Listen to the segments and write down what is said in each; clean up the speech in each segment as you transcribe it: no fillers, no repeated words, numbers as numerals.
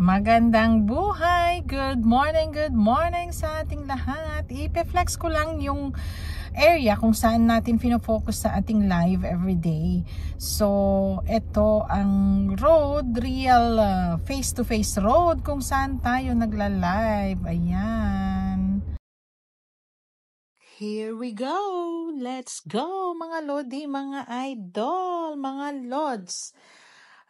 Magandang buhay! Good morning sa ating lahat. Ipe-flex ko lang yung area kung saan natin fino-focus sa ating live everyday. So, ito ang road, real face-to-face road kung saan tayo nagla-live. Ayan. Here we go! Let's go mga lodi, mga idol, mga lods!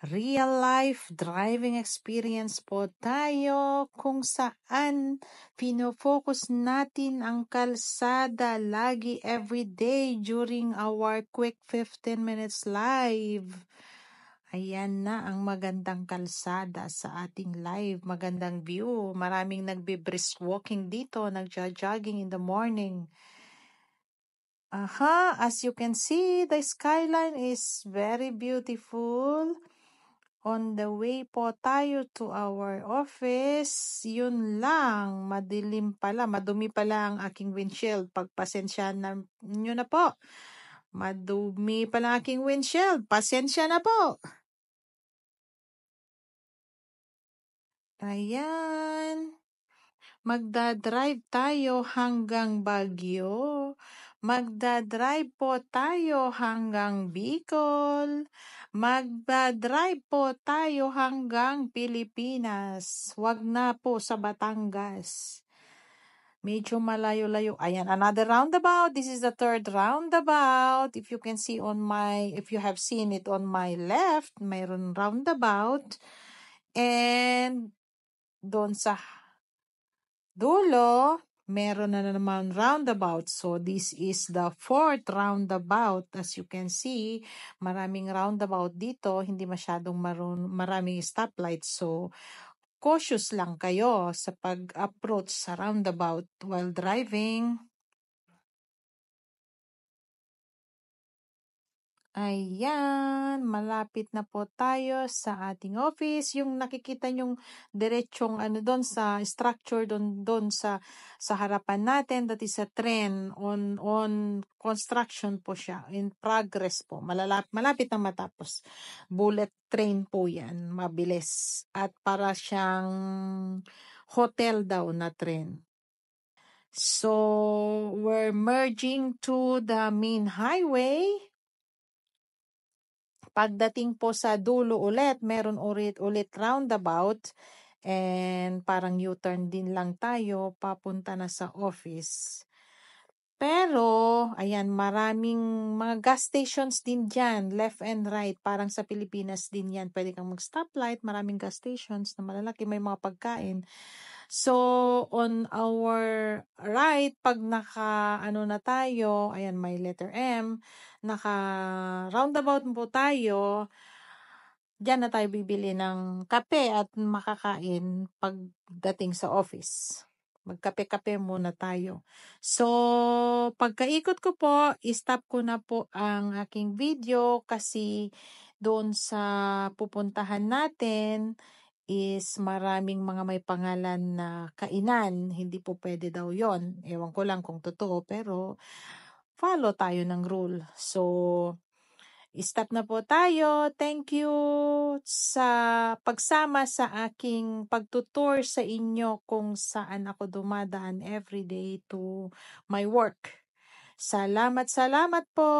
Real life driving experience po tayo kung saan pinofocus natin ang kalsada lagi everyday during our quick 15 minutes live. Ayan na ang magandang kalsada sa ating live. Magandang view. Maraming nagbe-brisk walking dito, nagja-jogging in the morning. As you can see, the skyline is very beautiful. On the way po tayo to our office, yun lang, madilim pala, madumi pala ang aking windshield. Pagpasensya na nyo na po. Madumi pala ang aking windshield. Pasensya na po. Ayan. Magdadrive tayo hanggang Baguio. Magdadrive po tayo hanggang Bicol. Magdadrive po tayo hanggang Pilipinas. Wag na po sa Batangas. Medyo malayo-layo. Ayan, another roundabout. This is the third roundabout. If you have seen it on my left, mayroon roundabout. And doon sa dulo, meron na naman roundabout. So, this is the fourth roundabout. As you can see, maraming roundabout dito. Hindi masyadong maraming stoplight. So, cautious lang kayo sa pag-approach sa roundabout while driving. Ayan, malapit na po tayo sa ating office. Yung nakikita nyong diretsong doon sa structure doon sa harapan natin, that is a train on construction po siya. In progress po. Malapit na matapos. Bullet train po yan. Mabilis. At para siyang hotel daw na train. So, we're merging to the main highway. Pagdating po sa dulo ulit, meron ulit roundabout and parang U-turn din lang tayo papunta na sa office. Pero, ayan, maraming mga gas stations din dyan, left and right, parang sa Pilipinas din yan. Pwede kang mag-stoplight, maraming gas stations na malalaki, may mga pagkain. So, on our right, pag na tayo, ayan, may letter M, naka-roundabout po tayo, diyan na tayo bibili ng kape at makakain pagdating sa office. Magkape-kape muna tayo. So, pagkaikot ko po, stop ko na po ang aking video kasi doon sa pupuntahan natin is maraming mga may pangalan na kainan. Hindi po pwede daw yon. Ewan ko lang kung totoo, pero follow tayo ng rule. So, stop na po tayo. Thank you sa pagsama sa aking pagtutour sa inyo kung saan ako dumadaan everyday to my work. Salamat po!